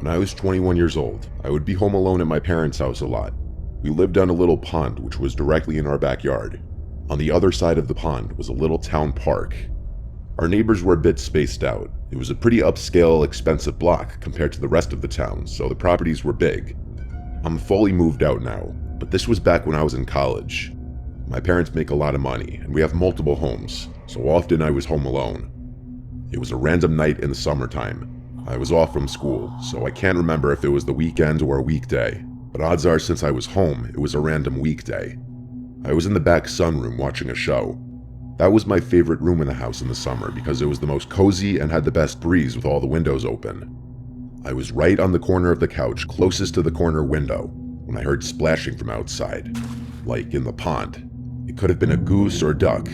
When I was 21 years old, I would be home alone at my parents' house a lot. We lived on a little pond which was directly in our backyard. On the other side of the pond was a little town park. Our neighbors were a bit spaced out. It was a pretty upscale, expensive block compared to the rest of the town, so the properties were big. I'm fully moved out now, but this was back when I was in college. My parents make a lot of money, and we have multiple homes, so often I was home alone. It was a random night in the summertime. I was off from school, so I can't remember if it was the weekend or a weekday, but odds are since I was home, it was a random weekday. I was in the back sunroom watching a show. That was my favorite room in the house in the summer because it was the most cozy and had the best breeze with all the windows open. I was right on the corner of the couch closest to the corner window when I heard splashing from outside, like in the pond. It could have been a goose or a duck.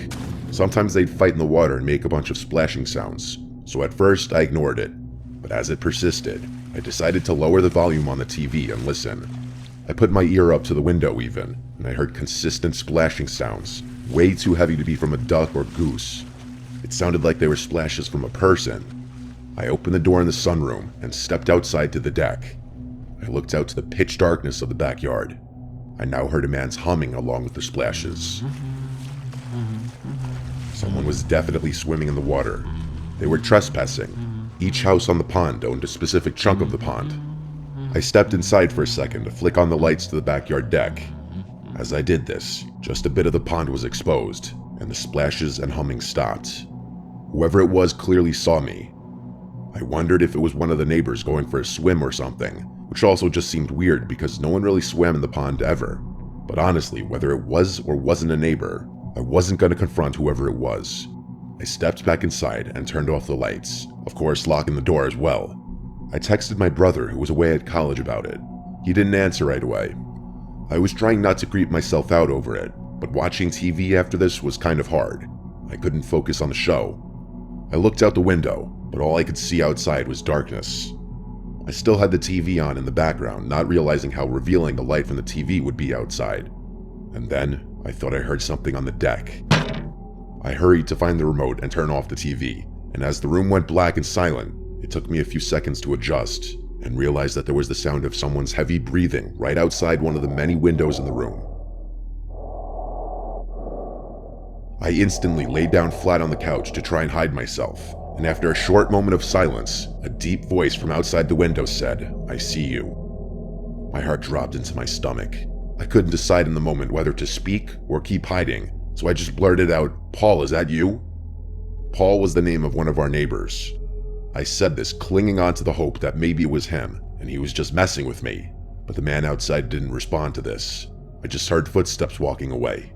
Sometimes they'd fight in the water and make a bunch of splashing sounds, so at first I ignored it. But as it persisted, I decided to lower the volume on the TV and listen. I put my ear up to the window even, and I heard consistent splashing sounds, way too heavy to be from a duck or goose. It sounded like they were splashes from a person. I opened the door in the sunroom and stepped outside to the deck. I looked out to the pitch darkness of the backyard. I now heard a man's humming along with the splashes. Someone was definitely swimming in the water. They were trespassing. Each house on the pond owned a specific chunk of the pond. I stepped inside for a second to flick on the lights to the backyard deck. As I did this, just a bit of the pond was exposed, and the splashes and humming stopped. Whoever it was clearly saw me. I wondered if it was one of the neighbors going for a swim or something, which also just seemed weird because no one really swam in the pond ever. But honestly, whether it was or wasn't a neighbor, I wasn't going to confront whoever it was. I stepped back inside and turned off the lights, of course locking the door as well. I texted my brother who was away at college about it. He didn't answer right away. I was trying not to creep myself out over it, but watching TV after this was kind of hard. I couldn't focus on the show. I looked out the window, but all I could see outside was darkness. I still had the TV on in the background, not realizing how revealing the light from the TV would be outside. And then, I thought I heard something on the deck. I hurried to find the remote and turn off the TV, and as the room went black and silent, it took me a few seconds to adjust, and realize that there was the sound of someone's heavy breathing right outside one of the many windows in the room. I instantly laid down flat on the couch to try and hide myself, and after a short moment of silence, a deep voice from outside the window said, "I see you." My heart dropped into my stomach. I couldn't decide in the moment whether to speak or keep hiding, so I just blurted out, "Paul, is that you?" Paul was the name of one of our neighbors. I said this clinging on to the hope that maybe it was him, and he was just messing with me. But the man outside didn't respond to this. I just heard footsteps walking away.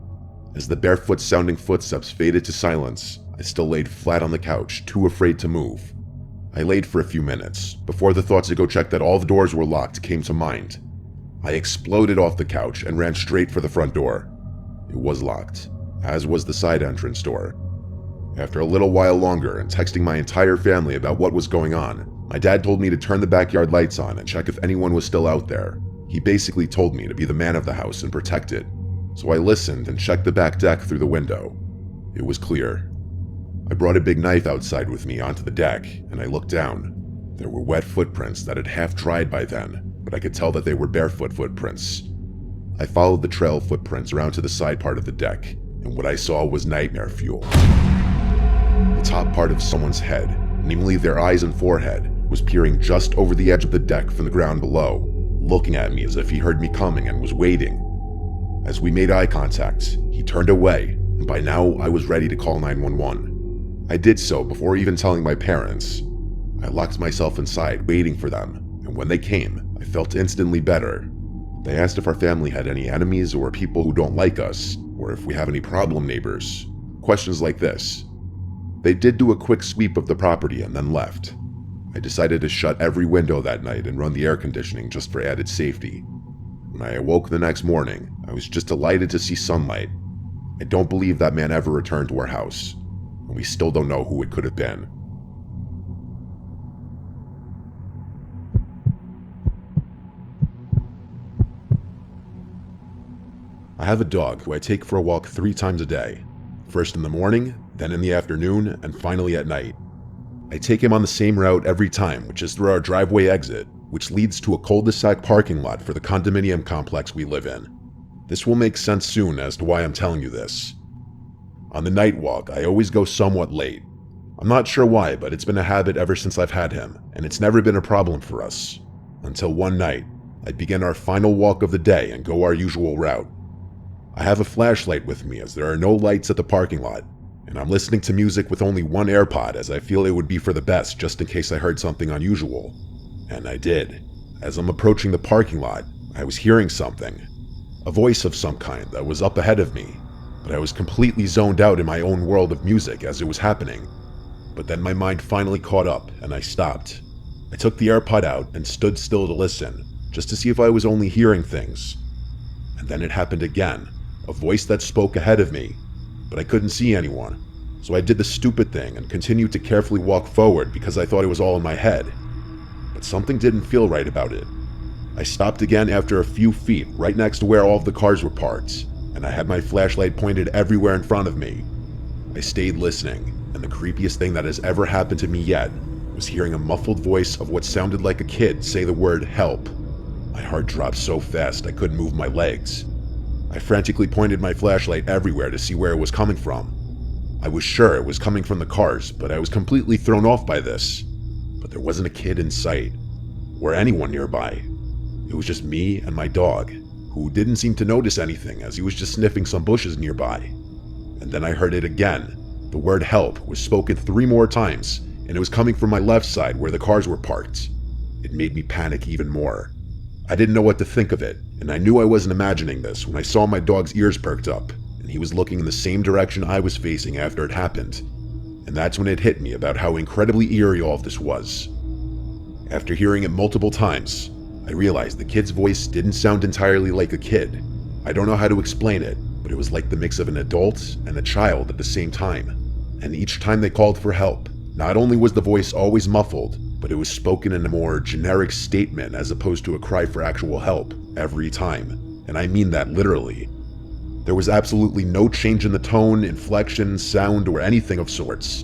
As the barefoot-sounding footsteps faded to silence, I still laid flat on the couch, too afraid to move. I laid for a few minutes, before the thought to go check that all the doors were locked came to mind. I exploded off the couch and ran straight for the front door. It was locked, as was the side entrance door. After a little while longer and texting my entire family about what was going on, my dad told me to turn the backyard lights on and check if anyone was still out there. He basically told me to be the man of the house and protect it. So I listened and checked the back deck through the window. It was clear. I brought a big knife outside with me onto the deck, and I looked down. There were wet footprints that had half dried by then, but I could tell that they were barefoot footprints. I followed the trail of footprints around to the side part of the deck, and what I saw was nightmare fuel. The top part of someone's head, namely their eyes and forehead, was peering just over the edge of the deck from the ground below, looking at me as if he heard me coming and was waiting. As we made eye contact, he turned away, and by now I was ready to call 911. I did so before even telling my parents. I locked myself inside, waiting for them, and when they came, I felt instantly better. They asked if our family had any enemies or people who don't like us, or if we have any problem neighbors. Questions like this. They did do a quick sweep of the property and then left. I decided to shut every window that night and run the air conditioning just for added safety. When I awoke the next morning, I was just delighted to see sunlight. I don't believe that man ever returned to our house, and we still don't know who it could have been. I have a dog who I take for a walk 3 times a day. First in the morning, then in the afternoon, and finally at night. I take him on the same route every time, which is through our driveway exit. which leads to a cul-de-sac parking lot for the condominium complex we live in. This will make sense soon as to why I'm telling you this. On the night walk, I always go somewhat late. I'm not sure why, but it's been a habit ever since I've had him, and it's never been a problem for us. Until one night, I'd begin our final walk of the day and go our usual route. I have a flashlight with me as there are no lights at the parking lot, and I'm listening to music with only one AirPod as I feel it would be for the best just in case I heard something unusual. And I did. As I'm approaching the parking lot, I was hearing something. A voice of some kind that was up ahead of me, but I was completely zoned out in my own world of music as it was happening. But then my mind finally caught up and I stopped. I took the AirPod out and stood still to listen, just to see if I was only hearing things. And then it happened again, a voice that spoke ahead of me, but I couldn't see anyone. So I did the stupid thing and continued to carefully walk forward because I thought it was all in my head. But something didn't feel right about it. I stopped again after a few feet right next to where all of the cars were parked, and I had my flashlight pointed everywhere in front of me. I stayed listening, and the creepiest thing that has ever happened to me yet was hearing a muffled voice of what sounded like a kid say the word help. My heart dropped so fast I couldn't move my legs. I frantically pointed my flashlight everywhere to see where it was coming from. I was sure it was coming from the cars, but I was completely thrown off by this. But there wasn't a kid in sight, or anyone nearby. It was just me and my dog, who didn't seem to notice anything as he was just sniffing some bushes nearby. And then I heard it again. The word help was spoken 3 more times, and it was coming from my left side where the cars were parked. It made me panic even more. I didn't know what to think of it, and I knew I wasn't imagining this when I saw my dog's ears perked up, and he was looking in the same direction I was facing after it happened. And that's when it hit me about how incredibly eerie all of this was. After hearing it multiple times, I realized the kid's voice didn't sound entirely like a kid. I don't know how to explain it, but it was like the mix of an adult and a child at the same time. And each time they called for help, not only was the voice always muffled, but it was spoken in a more generic statement as opposed to a cry for actual help every time. And I mean that literally. There was absolutely no change in the tone, inflection, sound, or anything of sorts.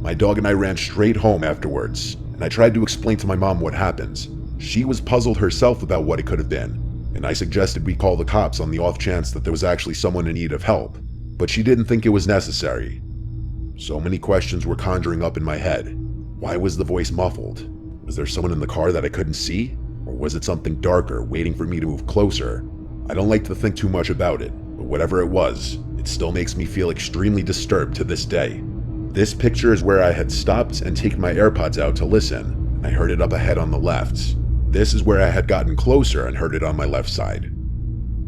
My dog and I ran straight home afterwards, and I tried to explain to my mom what happened. She was puzzled herself about what it could have been, and I suggested we call the cops on the off chance that there was actually someone in need of help, but she didn't think it was necessary. So many questions were conjuring up in my head. Why was the voice muffled? Was there someone in the car that I couldn't see? Or was it something darker waiting for me to move closer? I don't like to think too much about it, but whatever it was, it still makes me feel extremely disturbed to this day. This picture is where I had stopped and taken my AirPods out to listen, and I heard it up ahead on the left. This is where I had gotten closer and heard it on my left side.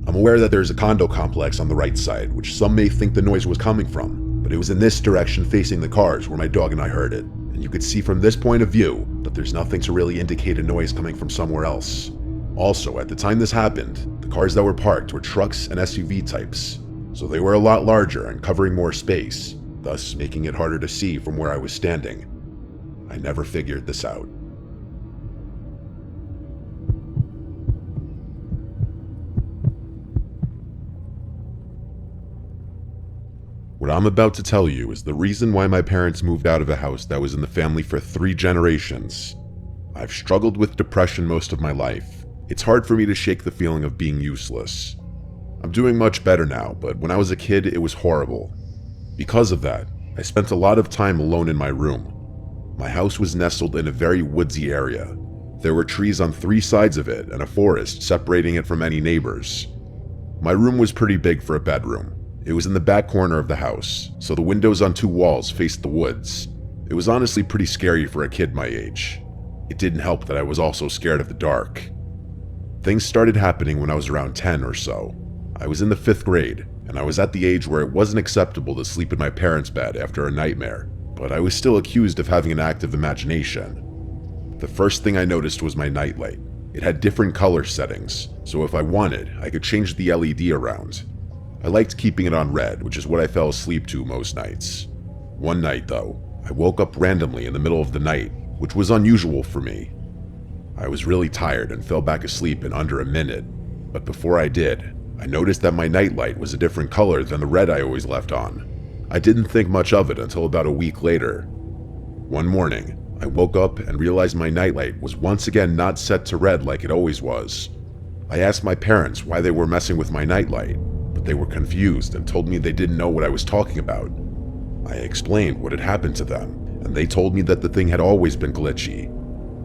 I'm aware that there's a condo complex on the right side, which some may think the noise was coming from, but it was in this direction facing the cars where my dog and I heard it, and you could see from this point of view that there's nothing to really indicate a noise coming from somewhere else. Also, at the time this happened, the cars that were parked were trucks and SUV types, so they were a lot larger and covering more space, thus making it harder to see from where I was standing. I never figured this out. What I'm about to tell you is the reason why my parents moved out of a house that was in the family for 3 generations. I've struggled with depression most of my life. It's hard for me to shake the feeling of being useless. I'm doing much better now, but when I was a kid, it was horrible. Because of that, I spent a lot of time alone in my room. My house was nestled in a very woodsy area. There were trees on 3 sides of it and a forest separating it from any neighbors. My room was pretty big for a bedroom. It was in the back corner of the house, so the windows on 2 walls faced the woods. It was honestly pretty scary for a kid my age. It didn't help that I was also scared of the dark. Things started happening when I was around 10 or so. I was in the 5th grade, and I was at the age where it wasn't acceptable to sleep in my parents' bed after a nightmare, but I was still accused of having an active imagination. The first thing I noticed was my nightlight. It had different color settings, so if I wanted, I could change the LED around. I liked keeping it on red, which is what I fell asleep to most nights. One night, though, I woke up randomly in the middle of the night, which was unusual for me. I was really tired and fell back asleep in under a minute, but before I did, I noticed that my nightlight was a different color than the red I always left on. I didn't think much of it until about a week later. One morning, I woke up and realized my nightlight was once again not set to red like it always was. I asked my parents why they were messing with my nightlight, but they were confused and told me they didn't know what I was talking about. I explained what had happened to them, and they told me that the thing had always been glitchy.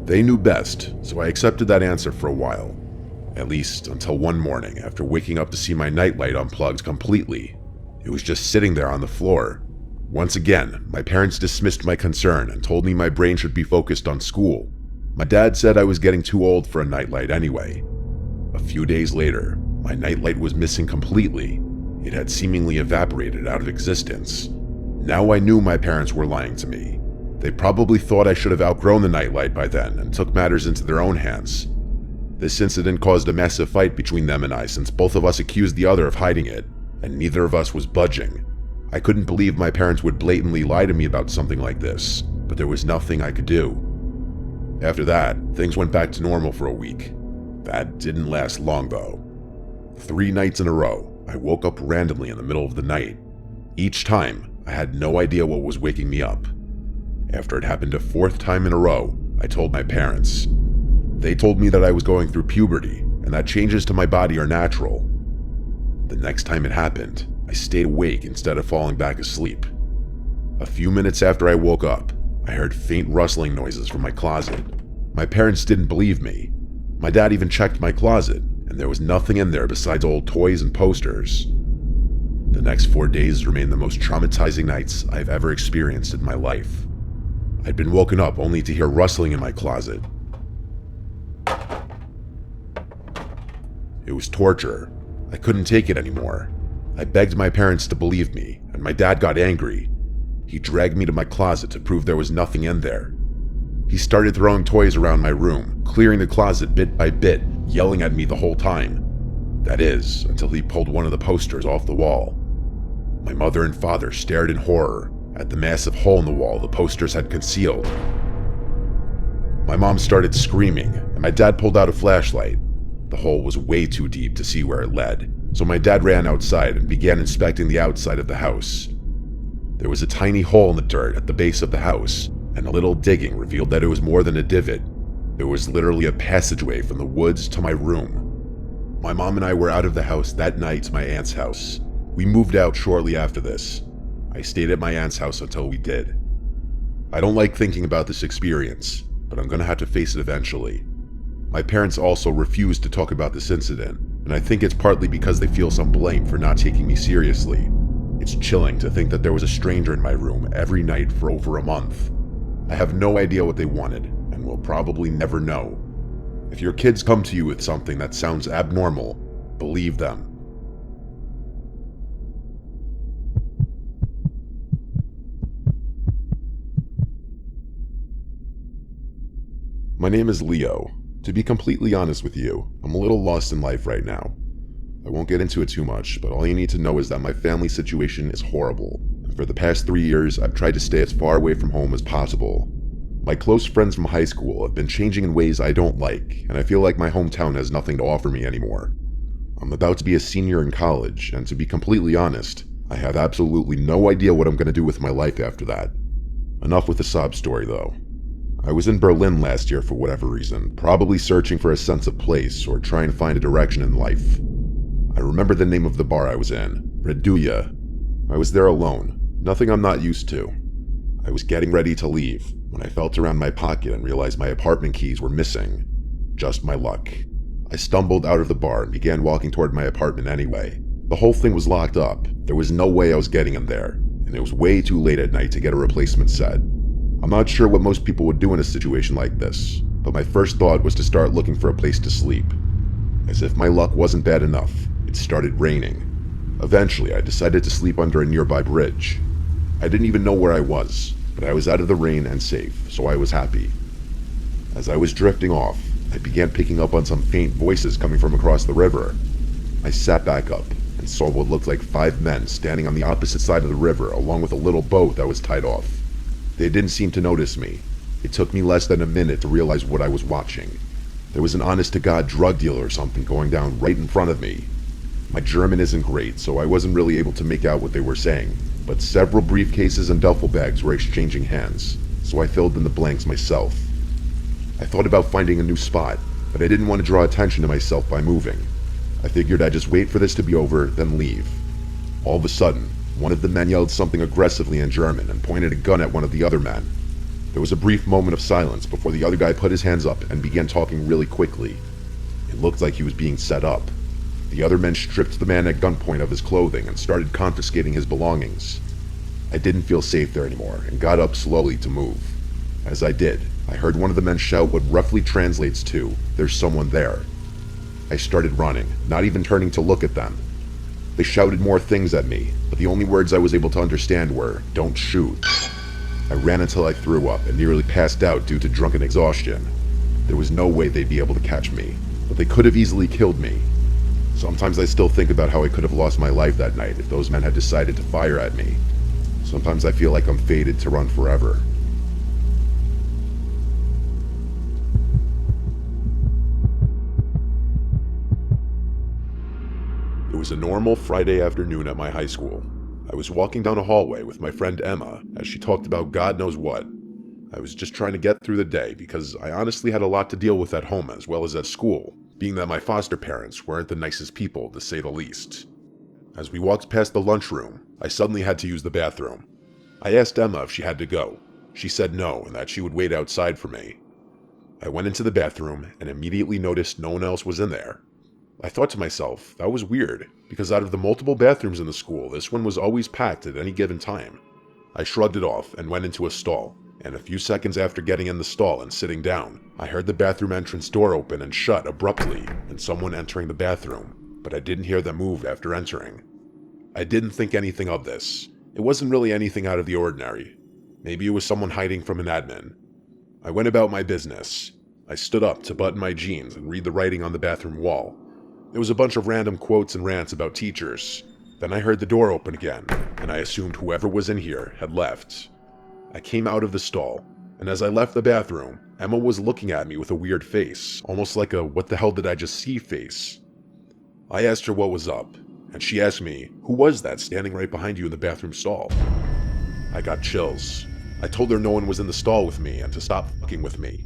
They knew best, so I accepted that answer for a while. At least until one morning after waking up to see my nightlight unplugged completely. It was just sitting there on the floor. Once again, my parents dismissed my concern and told me my brain should be focused on school. My dad said I was getting too old for a nightlight anyway. A few days later, my nightlight was missing completely. It had seemingly evaporated out of existence. Now I knew my parents were lying to me. They probably thought I should have outgrown the nightlight by then and took matters into their own hands. This incident caused a massive fight between them and I since both of us accused the other of hiding it, and neither of us was budging. I couldn't believe my parents would blatantly lie to me about something like this, but there was nothing I could do. After that, things went back to normal for a week. That didn't last long though. 3 nights in a row, I woke up randomly in the middle of the night. Each time, I had no idea what was waking me up. After it happened a 4th time in a row, I told my parents. They told me that I was going through puberty and that changes to my body are natural. The next time it happened, I stayed awake instead of falling back asleep. A few minutes after I woke up, I heard faint rustling noises from my closet. My parents didn't believe me. My dad even checked my closet, and there was nothing in there besides old toys and posters. The next 4 days remained the most traumatizing nights I've ever experienced in my life. I'd been woken up only to hear rustling in my closet. It was torture. I couldn't take it anymore. I begged my parents to believe me, and my dad got angry. He dragged me to my closet to prove there was nothing in there. He started throwing toys around my room, clearing the closet bit by bit, yelling at me the whole time. That is, until he pulled one of the posters off the wall. My mother and father stared in horror at the massive hole in the wall the posters had concealed. My mom started screaming, and my dad pulled out a flashlight. The hole was way too deep to see where it led, so my dad ran outside and began inspecting the outside of the house. There was a tiny hole in the dirt at the base of the house, and a little digging revealed that it was more than a divot. It was literally a passageway from the woods to my room. My mom and I were out of the house that night to my aunt's house. We moved out shortly after this. I stayed at my aunt's house until we did. I don't like thinking about this experience, but I'm gonna have to face it eventually. My parents also refused to talk about this incident, and I think it's partly because they feel some blame for not taking me seriously. It's chilling to think that there was a stranger in my room every night for over a month. I have no idea what they wanted, and will probably never know. If your kids come to you with something that sounds abnormal, believe them. My name is Leo. To be completely honest with you, I'm a little lost in life right now. I won't get into it too much, but all you need to know is that my family situation is horrible. And for the past 3 years, I've tried to stay as far away from home as possible. My close friends from high school have been changing in ways I don't like, and I feel like my hometown has nothing to offer me anymore. I'm about to be a senior in college, and to be completely honest, I have absolutely no idea what I'm going to do with my life after that. Enough with the sob story though. I was in Berlin last year for whatever reason, probably searching for a sense of place or trying to find a direction in life. I remember the name of the bar I was in, Reduya. I was there alone, nothing I'm not used to. I was getting ready to leave when I felt around my pocket and realized my apartment keys were missing. Just my luck. I stumbled out of the bar and began walking toward my apartment anyway. The whole thing was locked up. There was no way I was getting in there, and it was way too late at night to get a replacement set. I'm not sure what most people would do in a situation like this, but my first thought was to start looking for a place to sleep. As if my luck wasn't bad enough, it started raining. Eventually, I decided to sleep under a nearby bridge. I didn't even know where I was, but I was out of the rain and safe, so I was happy. As I was drifting off, I began picking up on some faint voices coming from across the river. I sat back up and saw what looked like 5 men standing on the opposite side of the river along with a little boat that was tied off. They didn't seem to notice me. It took me less than a minute to realize what I was watching. There was an honest-to-God drug dealer or something going down right in front of me. My German isn't great, so I wasn't really able to make out what they were saying, but several briefcases and duffel bags were exchanging hands. so I filled in the blanks myself. I thought about finding a new spot, but I didn't want to draw attention to myself by moving. I figured I'd just wait for this to be over, then leave. All of a sudden, one of the men yelled something aggressively in German and pointed a gun at one of the other men. There was a brief moment of silence before the other guy put his hands up and began talking really quickly. It looked like he was being set up. The other men stripped the man at gunpoint of his clothing and started confiscating his belongings. I didn't feel safe there anymore and got up slowly to move. As I did, I heard one of the men shout what roughly translates to, "There's someone there." I started running, not even turning to look at them. They shouted more things at me, but the only words I was able to understand were, "Don't shoot." I ran until I threw up and nearly passed out due to drunken exhaustion. There was no way they'd be able to catch me, but they could have easily killed me. Sometimes I still think about how I could have lost my life that night if those men had decided to fire at me. Sometimes I feel like I'm fated to run forever. It was a normal Friday afternoon at my high school. I was walking down a hallway with my friend Emma as she talked about God knows what. I was just trying to get through the day because I honestly had a lot to deal with at home as well as at school, being that my foster parents weren't the nicest people, to say the least. As we walked past the lunchroom, I suddenly had to use the bathroom. I asked Emma if she had to go. She said no and that she would wait outside for me. I went into the bathroom and immediately noticed no one else was in there. I thought to myself, that was weird, because out of the multiple bathrooms in the school, this one was always packed at any given time. I shrugged it off and went into a stall, and a few seconds after getting in the stall and sitting down, I heard the bathroom entrance door open and shut abruptly and someone entering the bathroom, but I didn't hear them move after entering. I didn't think anything of this. It wasn't really anything out of the ordinary. Maybe it was someone hiding from an admin. I went about my business. I stood up to button my jeans and read the writing on the bathroom wall. It was a bunch of random quotes and rants about teachers. Then I heard the door open again, and I assumed whoever was in here had left. I came out of the stall, and as I left the bathroom, Emma was looking at me with a weird face, almost like a "what the hell did I just see" face. I asked her what was up, and she asked me, "Who was that standing right behind you in the bathroom stall?" I got chills. I told her no one was in the stall with me and to stop fucking with me.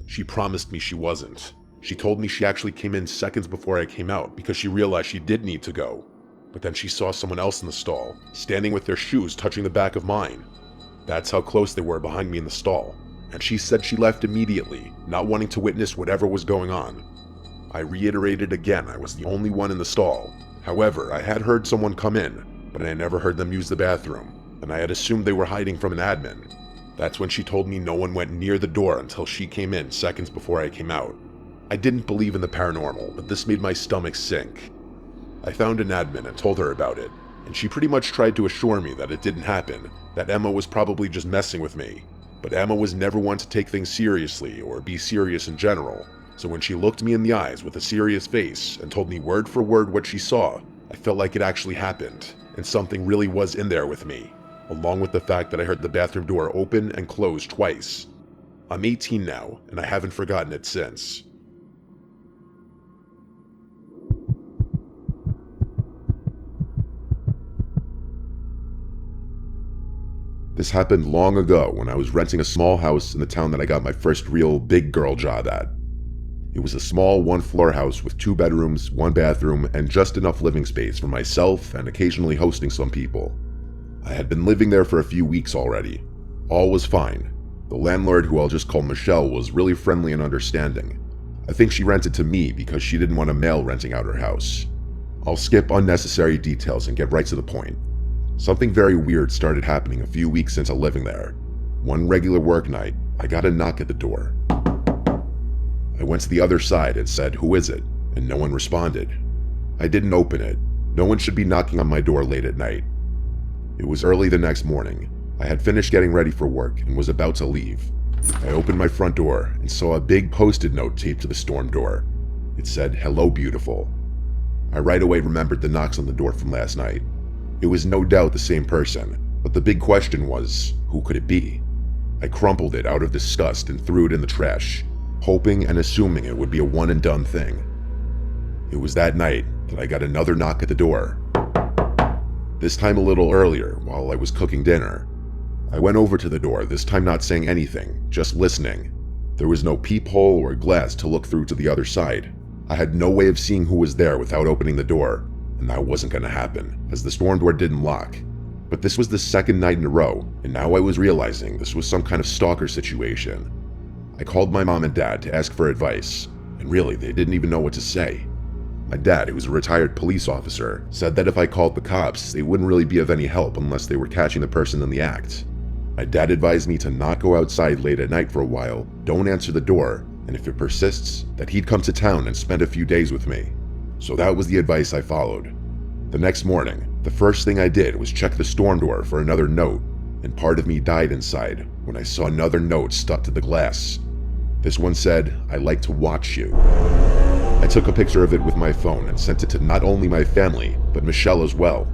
She promised me she wasn't. She told me she actually came in seconds before I came out because she realized she did need to go. But then she saw someone else in the stall, standing with their shoes touching the back of mine. That's how close they were behind me in the stall. And she said she left immediately, not wanting to witness whatever was going on. I reiterated again I was the only one in the stall. However, I had heard someone come in, but I never heard them use the bathroom, and I had assumed they were hiding from an admin. That's when she told me no one went near the door until she came in seconds before I came out. I didn't believe in the paranormal, but this made my stomach sink. I found an admin and told her about it, and she pretty much tried to assure me that it didn't happen, that Emma was probably just messing with me. But Emma was never one to take things seriously or be serious in general, so when she looked me in the eyes with a serious face and told me word for word what she saw, I felt like it actually happened, and something really was in there with me, along with the fact that I heard the bathroom door open and close twice. I'm 18 now, and I haven't forgotten it since. This happened long ago when I was renting a small house in the town that I got my first real big girl job at. It was a small one-floor house with 2 bedrooms, 1 bathroom, and just enough living space for myself and occasionally hosting some people. I had been living there for a few weeks already. All was fine. The landlord, who I'll just call Michelle, was really friendly and understanding. I think she rented to me because she didn't want a male renting out her house. I'll skip unnecessary details and get right to the point. Something very weird started happening a few weeks into living there. One regular work night, I got a knock at the door. I went to the other side and said, "Who is it?" and no one responded. I didn't open it. No one should be knocking on my door late at night. It was early the next morning. I had finished getting ready for work and was about to leave. I opened my front door and saw a big post-it note taped to the storm door. It said, "Hello, beautiful." I right away remembered the knocks on the door from last night. It was no doubt the same person, but the big question was, who could it be? I crumpled it out of disgust and threw it in the trash, hoping and assuming it would be a one-and-done thing. It was that night that I got another knock at the door. This time a little earlier, while I was cooking dinner. I went over to the door, this time not saying anything, just listening. There was no peephole or glass to look through to the other side. I had no way of seeing who was there without opening the door, and that wasn't going to happen, as the storm door didn't lock. But this was the second night in a row, and now I was realizing this was some kind of stalker situation. I called my mom and dad to ask for advice, and really, they didn't even know what to say. My dad, who was a retired police officer, said that if I called the cops, they wouldn't really be of any help unless they were catching the person in the act. My dad advised me to not go outside late at night for a while, don't answer the door, and if it persists, that he'd come to town and spend a few days with me. So that was the advice I followed. The next morning, the first thing I did was check the storm door for another note, and part of me died inside when I saw another note stuck to the glass. This one said, "I like to watch you." I took a picture of it with my phone and sent it to not only my family, but Michelle as well.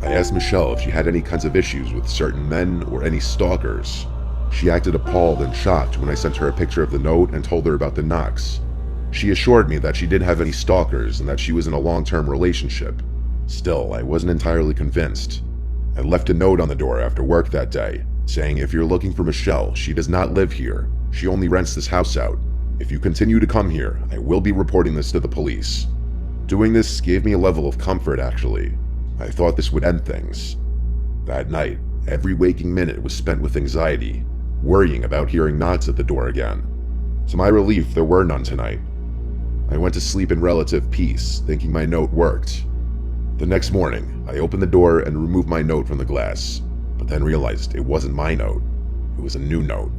I asked Michelle if she had any kinds of issues with certain men or any stalkers. She acted appalled and shocked when I sent her a picture of the note and told her about the knocks. She assured me that she didn't have any stalkers and that she was in a long-term relationship. Still, I wasn't entirely convinced. I left a note on the door after work that day, saying if you're looking for Michelle, she does not live here. She only rents this house out. If you continue to come here, I will be reporting this to the police. Doing this gave me a level of comfort, actually. I thought this would end things. That night, every waking minute was spent with anxiety, worrying about hearing knocks at the door again. To my relief, there were none tonight. I went to sleep in relative peace, thinking my note worked. The next morning, I opened the door and removed my note from the glass, but then realized it wasn't my note. It was a new note,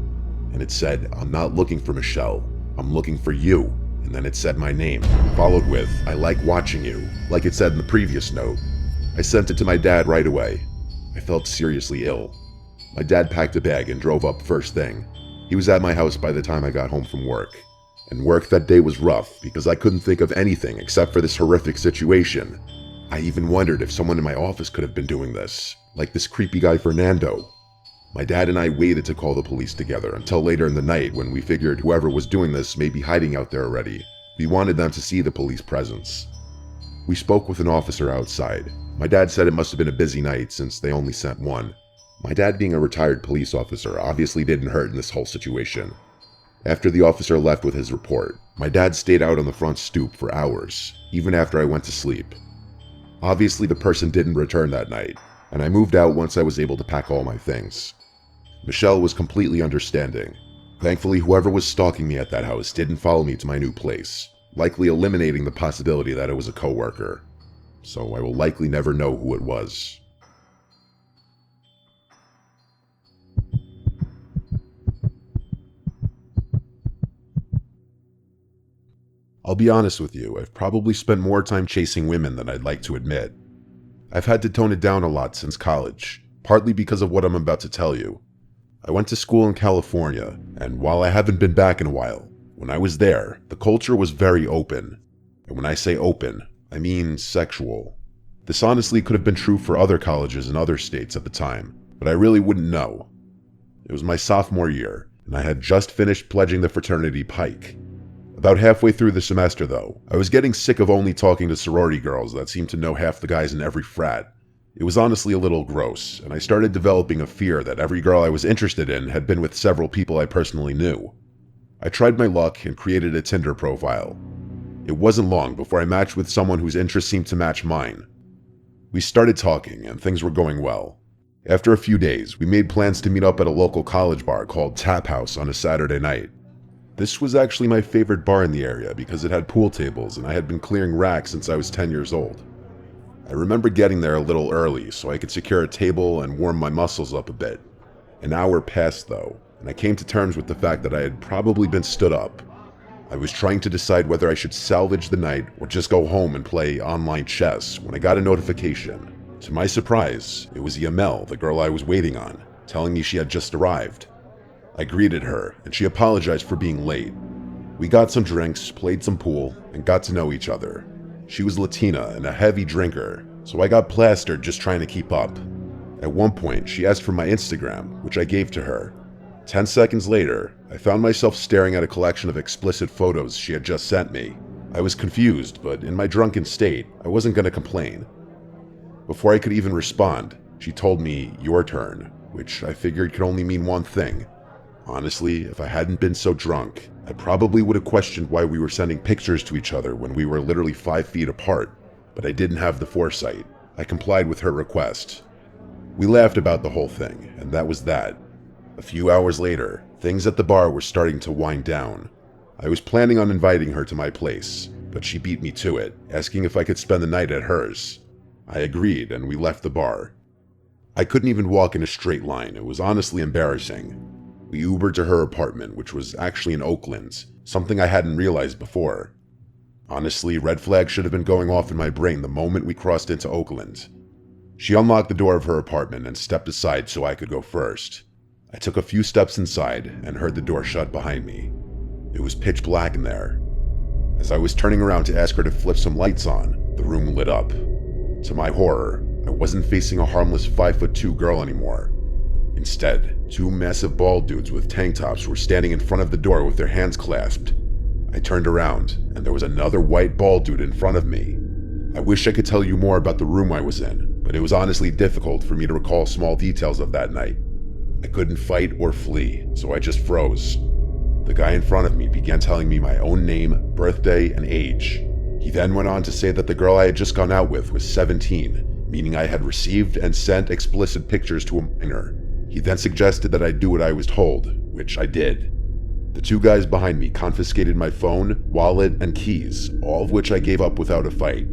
and it said, "I'm not looking for Michelle, I'm looking for you." And then it said my name, followed with, "I like watching you," like it said in the previous note. I sent it to my dad right away. I felt seriously ill. My dad packed a bag and drove up first thing. He was at my house by the time I got home from work. And work that day was rough because I couldn't think of anything except for this horrific situation. I even wondered if someone in my office could have been doing this, like this creepy guy Fernando. My dad and I waited to call the police together until later in the night when we figured whoever was doing this may be hiding out there already. We wanted them to see the police presence. We spoke with an officer outside. My dad said it must have been a busy night since they only sent one. My dad, being a retired police officer, obviously didn't hurt in this whole situation. After the officer left with his report, my dad stayed out on the front stoop for hours, even after I went to sleep. Obviously the person didn't return that night, and I moved out once I was able to pack all my things. Michelle was completely understanding. Thankfully, whoever was stalking me at that house didn't follow me to my new place, likely eliminating the possibility that it was a coworker. So I will likely never know who it was. I'll be honest with you, I've probably spent more time chasing women than I'd like to admit. I've had to tone it down a lot since college, partly because of what I'm about to tell you. I went to school in California, and while I haven't been back in a while, when I was there, the culture was very open. And when I say open, I mean sexual. This honestly could have been true for other colleges in other states at the time, but I really wouldn't know. It was my sophomore year, and I had just finished pledging the fraternity Pike. About halfway through the semester, though, I was getting sick of only talking to sorority girls that seemed to know half the guys in every frat. It was honestly a little gross, and I started developing a fear that every girl I was interested in had been with several people I personally knew. I tried my luck and created a Tinder profile. It wasn't long before I matched with someone whose interests seemed to match mine. We started talking, and things were going well. After a few days, we made plans to meet up at a local college bar called Tap House on a Saturday night. This was actually my favorite bar in the area because it had pool tables and I had been clearing racks since I was 10 years old. I remember getting there a little early so I could secure a table and warm my muscles up a bit. An hour passed though, and I came to terms with the fact that I had probably been stood up. I was trying to decide whether I should salvage the night or just go home and play online chess when I got a notification. To my surprise, it was Yamel, the girl I was waiting on, telling me she had just arrived. I greeted her, and she apologized for being late. We got some drinks, played some pool, and got to know each other. She was Latina and a heavy drinker, so I got plastered just trying to keep up. At one point, she asked for my Instagram, which I gave to her. 10 seconds later, I found myself staring at a collection of explicit photos she had just sent me. I was confused, but in my drunken state, I wasn't going to complain. Before I could even respond, she told me, "Your turn." which I figured could only mean one thing. Honestly, if I hadn't been so drunk, I probably would have questioned why we were sending pictures to each other when we were literally 5 feet apart, but I didn't have the foresight. I complied with her request. We laughed about the whole thing, and that was that. A few hours later, things at the bar were starting to wind down. I was planning on inviting her to my place, but she beat me to it, asking if I could spend the night at hers. I agreed, and we left the bar. I couldn't even walk in a straight line. It was honestly embarrassing. We Ubered to her apartment, which was actually in Oakland, something I hadn't realized before. Honestly, red flags should have been going off in my brain the moment we crossed into Oakland. She unlocked the door of her apartment and stepped aside so I could go first. I took a few steps inside and heard the door shut behind me. It was pitch black in there. As I was turning around to ask her to flip some lights on, the room lit up. To my horror, I wasn't facing a harmless 5'2" girl anymore. Instead, 2 massive bald dudes with tank tops were standing in front of the door with their hands clasped. I turned around, and there was another white bald dude in front of me. I wish I could tell you more about the room I was in, but it was honestly difficult for me to recall small details of that night. I couldn't fight or flee, so I just froze. The guy in front of me began telling me my own name, birthday, and age. He then went on to say that the girl I had just gone out with was 17, meaning I had received and sent explicit pictures to a minor. He then suggested that I do what I was told, which I did. The 2 guys behind me confiscated my phone, wallet, and keys, all of which I gave up without a fight.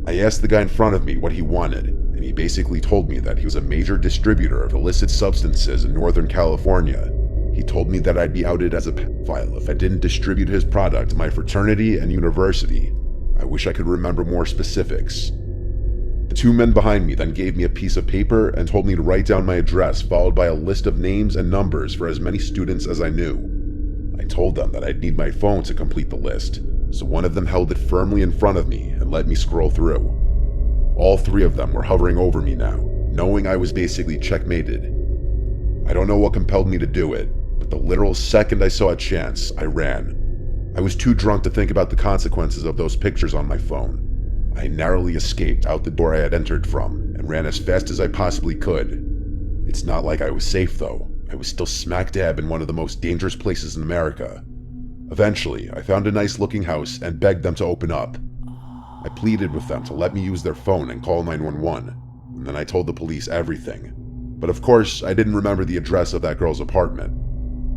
I asked the guy in front of me what he wanted, and he basically told me that he was a major distributor of illicit substances in Northern California. He told me that I'd be outed as a pedophile if I didn't distribute his product to my fraternity and university. I wish I could remember more specifics. The 2 men behind me then gave me a piece of paper and told me to write down my address, followed by a list of names and numbers for as many students as I knew. I told them that I'd need my phone to complete the list, so one of them held it firmly in front of me and let me scroll through. All 3 of them were hovering over me now, knowing I was basically checkmated. I don't know what compelled me to do it, but the literal second I saw a chance, I ran. I was too drunk to think about the consequences of those pictures on my phone. I narrowly escaped out the door I had entered from and ran as fast as I possibly could. It's not like I was safe though. I was still smack dab in one of the most dangerous places in America. Eventually, I found a nice looking house and begged them to open up. I pleaded with them to let me use their phone and call 911, and then I told the police everything. But of course, I didn't remember the address of that girl's apartment.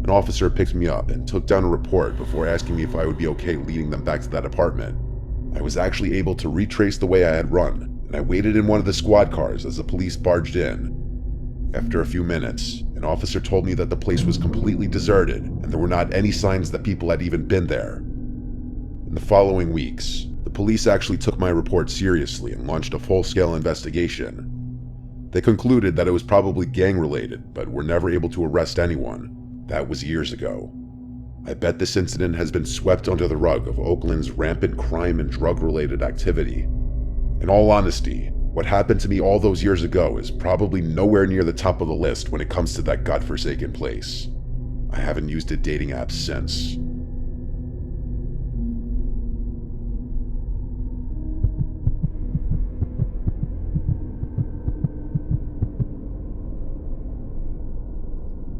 An officer picked me up and took down a report before asking me if I would be okay leading them back to that apartment. I was actually able to retrace the way I had run, and I waited in one of the squad cars as the police barged in. After a few minutes, an officer told me that the place was completely deserted and there were not any signs that people had even been there. In the following weeks, the police actually took my report seriously and launched a full-scale investigation. They concluded that it was probably gang-related, but were never able to arrest anyone. That was years ago. I bet this incident has been swept under the rug of Oakland's rampant crime and drug-related activity. In all honesty, what happened to me all those years ago is probably nowhere near the top of the list when it comes to that godforsaken place. I haven't used a dating app since.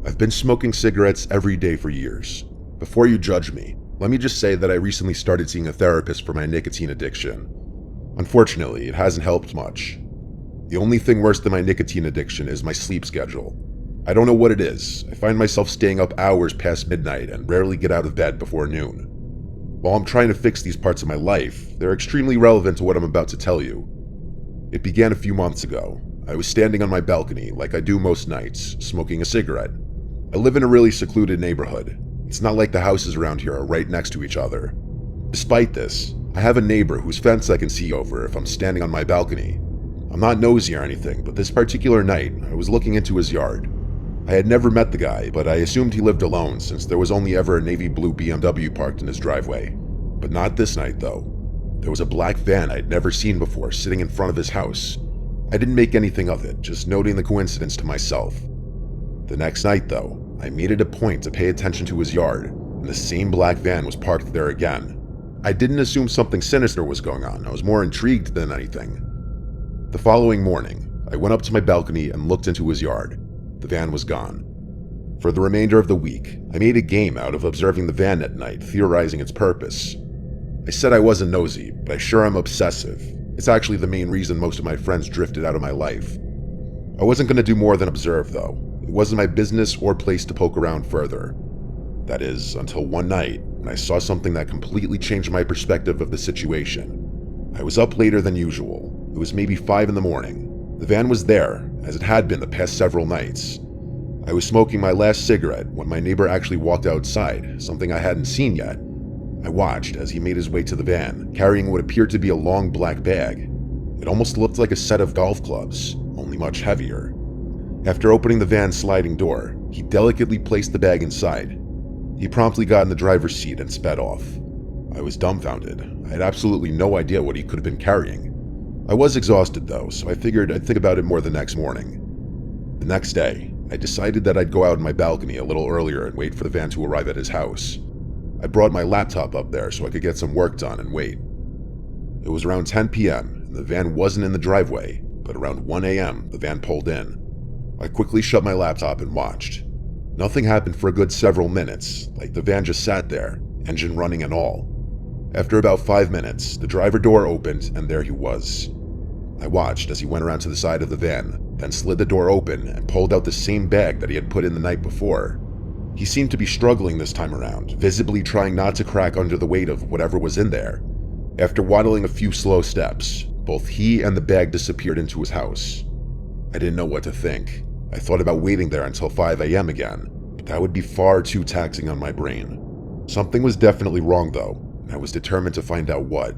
I've been smoking cigarettes every day for years. Before you judge me, let me just say that I recently started seeing a therapist for my nicotine addiction. Unfortunately, it hasn't helped much. The only thing worse than my nicotine addiction is my sleep schedule. I don't know what it is. I find myself staying up hours past midnight and rarely get out of bed before noon. While I'm trying to fix these parts of my life, they're extremely relevant to what I'm about to tell you. It began a few months ago. I was standing on my balcony, like I do most nights, smoking a cigarette. I live in a really secluded neighborhood. It's not like the houses around here are right next to each other. Despite this, I have a neighbor whose fence I can see over if I'm standing on my balcony. I'm not nosy or anything, but this particular night, I was looking into his yard. I had never met the guy, but I assumed he lived alone since there was only ever a navy blue BMW parked in his driveway. But not this night, though. There was a black van I'd never seen before sitting in front of his house. I didn't make anything of it, just noting the coincidence to myself. The next night, though, I made it a point to pay attention to his yard, and the same black van was parked there again. I didn't assume something sinister was going on. I was more intrigued than anything. The following morning, I went up to my balcony and looked into his yard. the van was gone. For the remainder of the week, I made a game out of observing the van at night, theorizing its purpose. I said I wasn't nosy, but I sure am obsessive. It's actually the main reason most of my friends drifted out of my life. I wasn't going to do more than observe, though. It wasn't my business or place to poke around further. That is, until one night, when I saw something that completely changed my perspective of the situation. I was up later than usual. It was maybe 5 in the morning. The van was there, as it had been the past several nights. I was smoking my last cigarette when my neighbor actually walked outside, something I hadn't seen yet. I watched as he made his way to the van, carrying what appeared to be a long black bag. It almost looked like a set of golf clubs, only much heavier. After opening the van's sliding door, he delicately placed the bag inside. He promptly got in the driver's seat and sped off. I was dumbfounded. I had absolutely no idea what he could have been carrying. I was exhausted though, so I figured I'd think about it more the next morning. The next day, I decided that I'd go out on my balcony a little earlier and wait for the van to arrive at his house. I brought my laptop up there so I could get some work done and wait. It was around 10 p.m. and the van wasn't in the driveway, but around 1 a.m. the van pulled in. I quickly shut my laptop and watched. Nothing happened for a good several minutes, like the van just sat there, engine running and all. After about 5 minutes, the driver door opened and there he was. I watched as he went around to the side of the van, then slid the door open and pulled out the same bag that he had put in the night before. He seemed to be struggling this time around, visibly trying not to crack under the weight of whatever was in there. After waddling a few slow steps, both he and the bag disappeared into his house. I didn't know what to think. I thought about waiting there until 5 a.m. again, but that would be far too taxing on my brain. Something was definitely wrong though, and I was determined to find out what.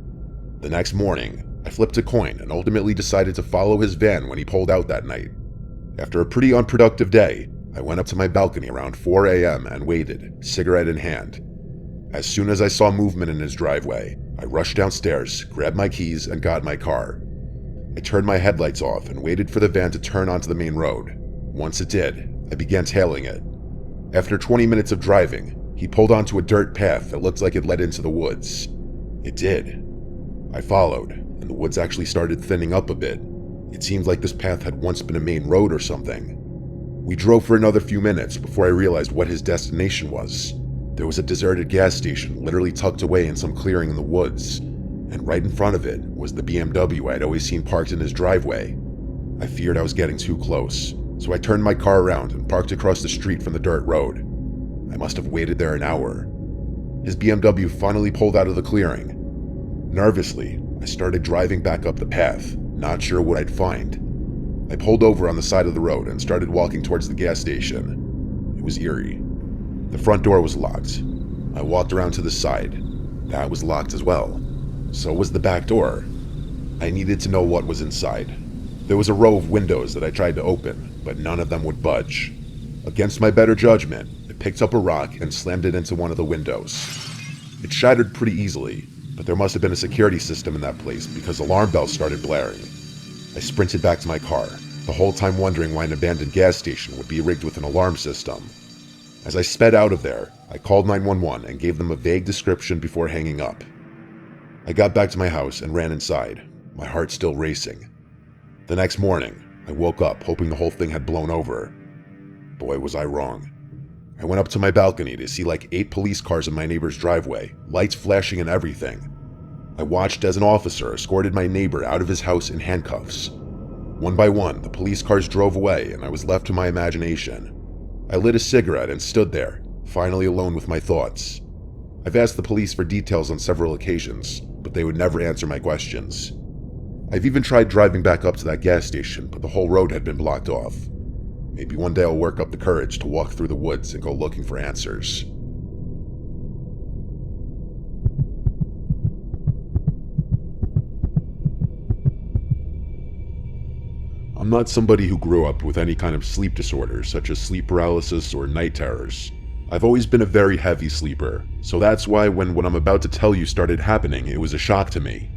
The next morning, I flipped a coin and ultimately decided to follow his van when he pulled out that night. After a pretty unproductive day, I went up to my balcony around 4 a.m. and waited, cigarette in hand. As soon as I saw movement in his driveway, I rushed downstairs, grabbed my keys, and got in my car. I turned my headlights off and waited for the van to turn onto the main road. Once it did, I began tailing it. After 20 minutes of driving, he pulled onto a dirt path that looked like it led into the woods. It did. I followed, and the woods actually started thinning up a bit. It seemed like this path had once been a main road or something. We drove for another few minutes before I realized what his destination was. There was a deserted gas station literally tucked away in some clearing in the woods, and right in front of it was the BMW I'd always seen parked in his driveway. I feared I was getting too close, so I turned my car around and parked across the street from the dirt road. I must have waited there an hour. His BMW finally pulled out of the clearing. Nervously, I started driving back up the path, not sure what I'd find. I pulled over on the side of the road and started walking towards the gas station. It was eerie. The front door was locked. I walked around to the side. That was locked as well. So was the back door. I needed to know what was inside. There was a row of windows that I tried to open, but none of them would budge. Against my better judgment, I picked up a rock and slammed it into one of the windows. It shattered pretty easily, but there must have been a security system in that place because alarm bells started blaring. I sprinted back to my car, the whole time wondering why an abandoned gas station would be rigged with an alarm system. As I sped out of there, I called 911 and gave them a vague description before hanging up. I got back to my house and ran inside, my heart still racing. The next morning, I woke up hoping the whole thing had blown over. Boy, was I wrong. I went up to my balcony to see like 8 police cars in my neighbor's driveway, lights flashing and everything. I watched as an officer escorted my neighbor out of his house in handcuffs. One by one, the police cars drove away and I was left to my imagination. I lit a cigarette and stood there, finally alone with my thoughts. I've asked the police for details on several occasions, but they would never answer my questions. I've even tried driving back up to that gas station, but the whole road had been blocked off. Maybe one day I'll work up the courage to walk through the woods and go looking for answers. I'm not somebody who grew up with any kind of sleep disorders, such as sleep paralysis or night terrors. I've always been a very heavy sleeper, so that's why when what I'm about to tell you started happening, it was a shock to me.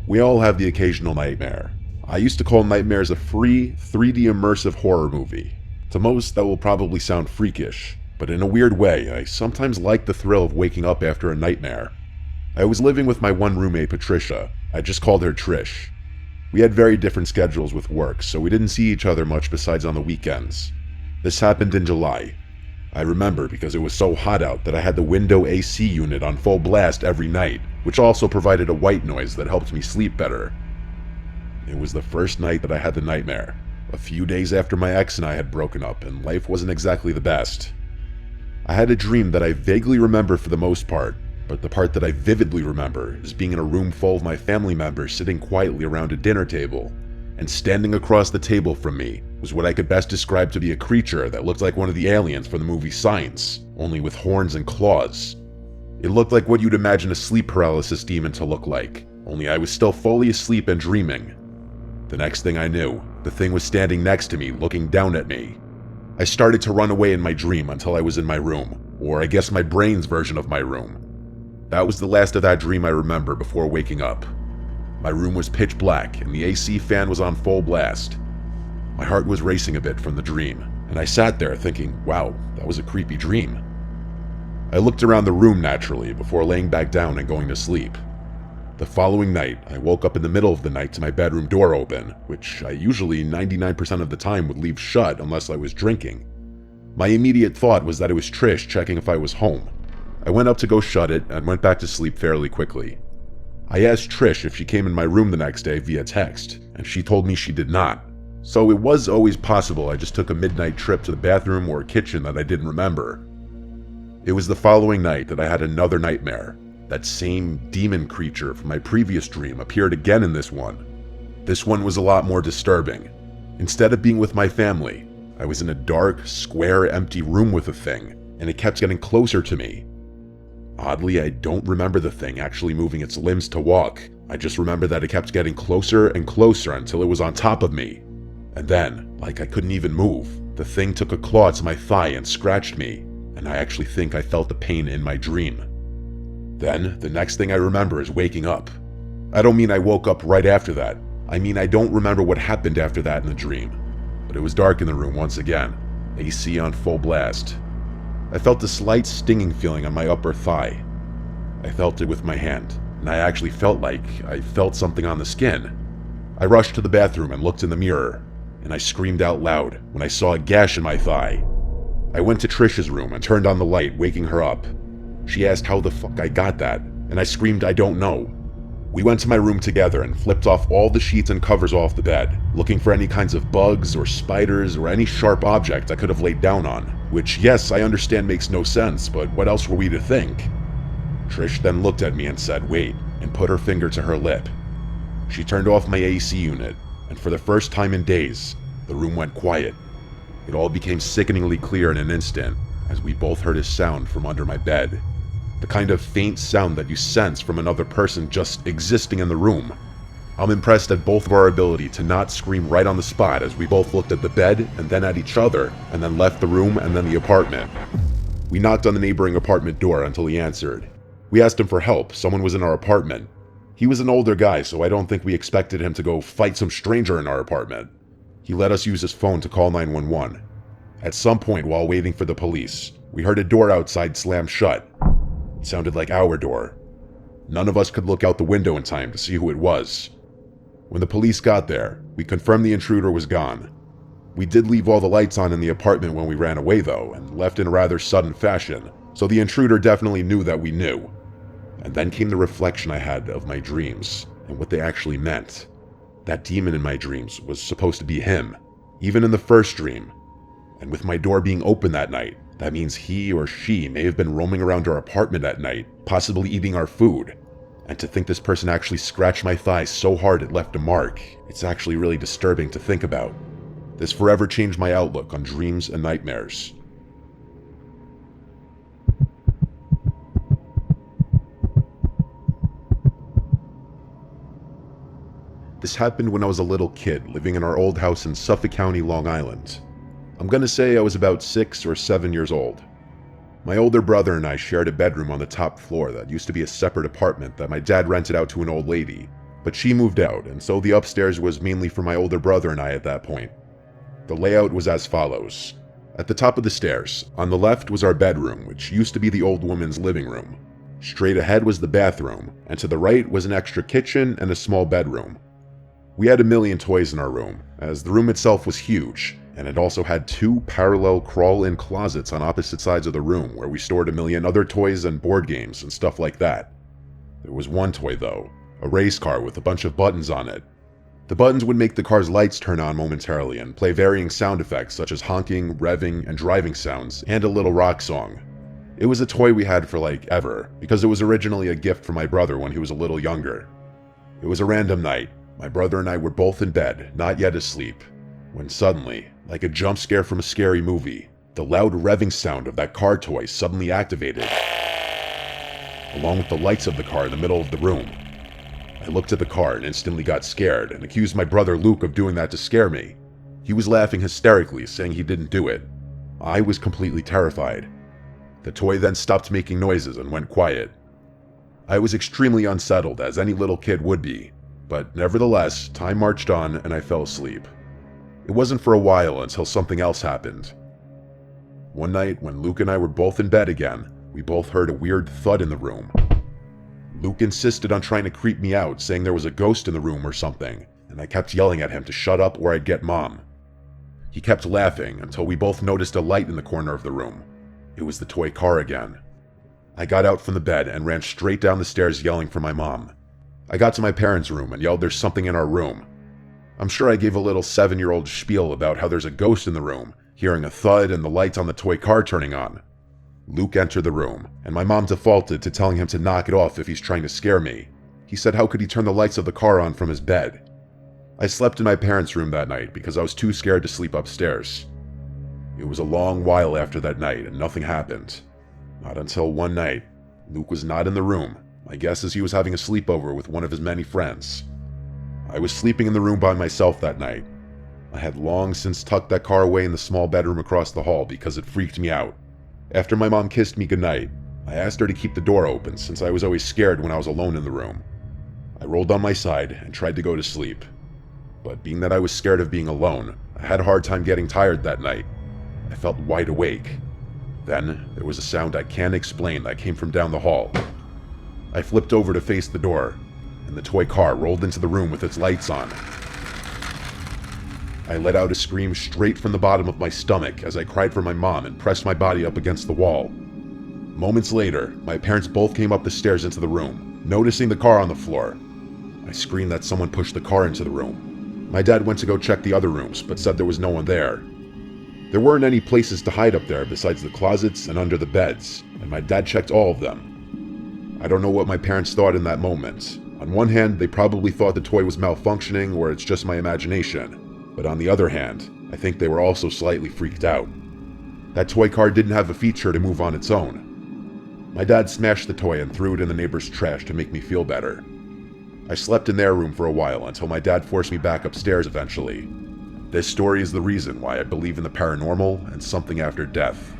We all have the occasional nightmare. I used to call nightmares a free, 3D immersive horror movie. To most, that will probably sound freakish, but in a weird way, I sometimes like the thrill of waking up after a nightmare. I was living with my one roommate, Patricia. I just called her Trish. We had very different schedules with work, so we didn't see each other much besides on the weekends. This happened in July. I remember because it was so hot out that I had the window AC unit on full blast every night, which also provided a white noise that helped me sleep better. It was the first night that I had the nightmare, a few days after my ex and I had broken up and life wasn't exactly the best. I had a dream that I vaguely remember for the most part, but the part that I vividly remember is being in a room full of my family members sitting quietly around a dinner table, and standing across the table from me was what I could best describe to be a creature that looked like one of the aliens from the movie Signs, only with horns and claws. It looked like what you'd imagine a sleep paralysis demon to look like, only I was still fully asleep and dreaming. The next thing I knew, the thing was standing next to me, looking down at me. I started to run away in my dream until I was in my room, or I guess my brain's version of my room. That was the last of that dream I remember before waking up. My room was pitch black and the AC fan was on full blast. My heart was racing a bit from the dream, and I sat there thinking, wow, that was a creepy dream. I looked around the room naturally before laying back down and going to sleep. The following night, I woke up in the middle of the night to my bedroom door open, which I usually 99% of the time would leave shut unless I was drinking. My immediate thought was that it was Trish checking if I was home. I went up to go shut it and went back to sleep fairly quickly. I asked Trish if she came in my room the next day via text, and she told me she did not. So it was always possible I just took a midnight trip to the bathroom or kitchen that I didn't remember. It was the following night that I had another nightmare. That same demon creature from my previous dream appeared again in this one. This one was a lot more disturbing. Instead of being with my family, I was in a dark, square, empty room with a thing, and it kept getting closer to me. Oddly, I don't remember the thing actually moving its limbs to walk. I just remember that it kept getting closer and closer until it was on top of me. And then, like I couldn't even move, the thing took a claw to my thigh and scratched me, and I actually think I felt the pain in my dream. Then, the next thing I remember is waking up. I don't mean I woke up right after that. I mean I don't remember what happened after that in the dream. But it was dark in the room once again, AC on full blast. I felt a slight stinging feeling on my upper thigh. I felt it with my hand, and I actually felt like I felt something on the skin. I rushed to the bathroom and looked in the mirror, and I screamed out loud when I saw a gash in my thigh. I went to Trish's room and turned on the light, waking her up. She asked how the fuck I got that, and I screamed I don't know. We went to my room together and flipped off all the sheets and covers off the bed, looking for any kinds of bugs or spiders or any sharp object I could have laid down on, which yes, I understand makes no sense, but what else were we to think? Trish then looked at me and said wait, and put her finger to her lip. She turned off my AC unit, and for the first time in days, the room went quiet. It all became sickeningly clear in an instant, as we both heard a sound from under my bed. The kind of faint sound that you sense from another person just existing in the room. I'm impressed at both of our ability to not scream right on the spot as we both looked at the bed and then at each other, and then left the room and then the apartment. We knocked on the neighboring apartment door until he answered. We asked him for help, someone was in our apartment. He was an older guy, so I don't think we expected him to go fight some stranger in our apartment. He let us use his phone to call 911. At some point while waiting for the police, we heard a door outside slam shut. It sounded like our door. None of us could look out the window in time to see who it was. When the police got there, we confirmed the intruder was gone. We did leave all the lights on in the apartment when we ran away though, and left in a rather sudden fashion, so the intruder definitely knew that we knew. And then came the reflection I had of my dreams, and what they actually meant. That demon in my dreams was supposed to be him, even in the first dream. And with my door being open that night, that means he or she may have been roaming around our apartment at night, possibly eating our food. And to think this person actually scratched my thigh so hard it left a mark, it's actually really disturbing to think about. This forever changed my outlook on dreams and nightmares. This happened when I was a little kid living in our old house in Suffolk County, Long Island. I'm gonna say I was about 6 or 7 years old. My older brother and I shared a bedroom on the top floor that used to be a separate apartment that my dad rented out to an old lady, but she moved out, and so the upstairs was mainly for my older brother and I at that point. The layout was as follows. At the top of the stairs, on the left was our bedroom, which used to be the old woman's living room. Straight ahead was the bathroom, and to the right was an extra kitchen and a small bedroom. We had a million toys in our room, as the room itself was huge, and it also had 2 parallel crawl-in closets on opposite sides of the room where we stored a million other toys and board games and stuff like that. There was one toy though, a race car with a bunch of buttons on it. The buttons would make the car's lights turn on momentarily and play varying sound effects such as honking, revving, and driving sounds, and a little rock song. It was a toy we had for like ever, because it was originally a gift from my brother when he was a little younger. It was a random night. My brother and I were both in bed, not yet asleep, when suddenly, like a jump scare from a scary movie, the loud revving sound of that car toy suddenly activated, along with the lights of the car in the middle of the room. I looked at the car and instantly got scared and accused my brother Luke of doing that to scare me. He was laughing hysterically, saying he didn't do it. I was completely terrified. The toy then stopped making noises and went quiet. I was extremely unsettled, as any little kid would be, but nevertheless, time marched on and I fell asleep. It wasn't for a while until something else happened. One night, when Luke and I were both in bed again, we both heard a weird thud in the room. Luke insisted on trying to creep me out, saying there was a ghost in the room or something, and I kept yelling at him to shut up or I'd get Mom. He kept laughing until we both noticed a light in the corner of the room. It was the toy car again. I got out from the bed and ran straight down the stairs yelling for my mom. I got to my parents' room and yelled there's something in our room. I'm sure I gave a little 7-year-old spiel about how there's a ghost in the room, hearing a thud and the lights on the toy car turning on. Luke entered the room, and my mom defaulted to telling him to knock it off if he's trying to scare me. He said how could he turn the lights of the car on from his bed? I slept in my parents' room that night because I was too scared to sleep upstairs. It was a long while after that night and nothing happened. Not until one night. Luke was not in the room. My guess is he was having a sleepover with one of his many friends. I was sleeping in the room by myself that night. I had long since tucked that car away in the small bedroom across the hall because it freaked me out. After my mom kissed me goodnight, I asked her to keep the door open since I was always scared when I was alone in the room. I rolled on my side and tried to go to sleep. But being that I was scared of being alone, I had a hard time getting tired that night. I felt wide awake. Then, there was a sound I can't explain that came from down the hall. I flipped over to face the door, and the toy car rolled into the room with its lights on. I let out a scream straight from the bottom of my stomach as I cried for my mom and pressed my body up against the wall. Moments later, my parents both came up the stairs into the room, noticing the car on the floor. I screamed that someone pushed the car into the room. My dad went to go check the other rooms, but said there was no one there. There weren't any places to hide up there besides the closets and under the beds, and my dad checked all of them. I don't know what my parents thought in that moment. On one hand, they probably thought the toy was malfunctioning or it's just my imagination. But on the other hand, I think they were also slightly freaked out. That toy car didn't have a feature to move on its own. My dad smashed the toy and threw it in the neighbor's trash to make me feel better. I slept in their room for a while until my dad forced me back upstairs eventually. This story is the reason why I believe in the paranormal and something after death.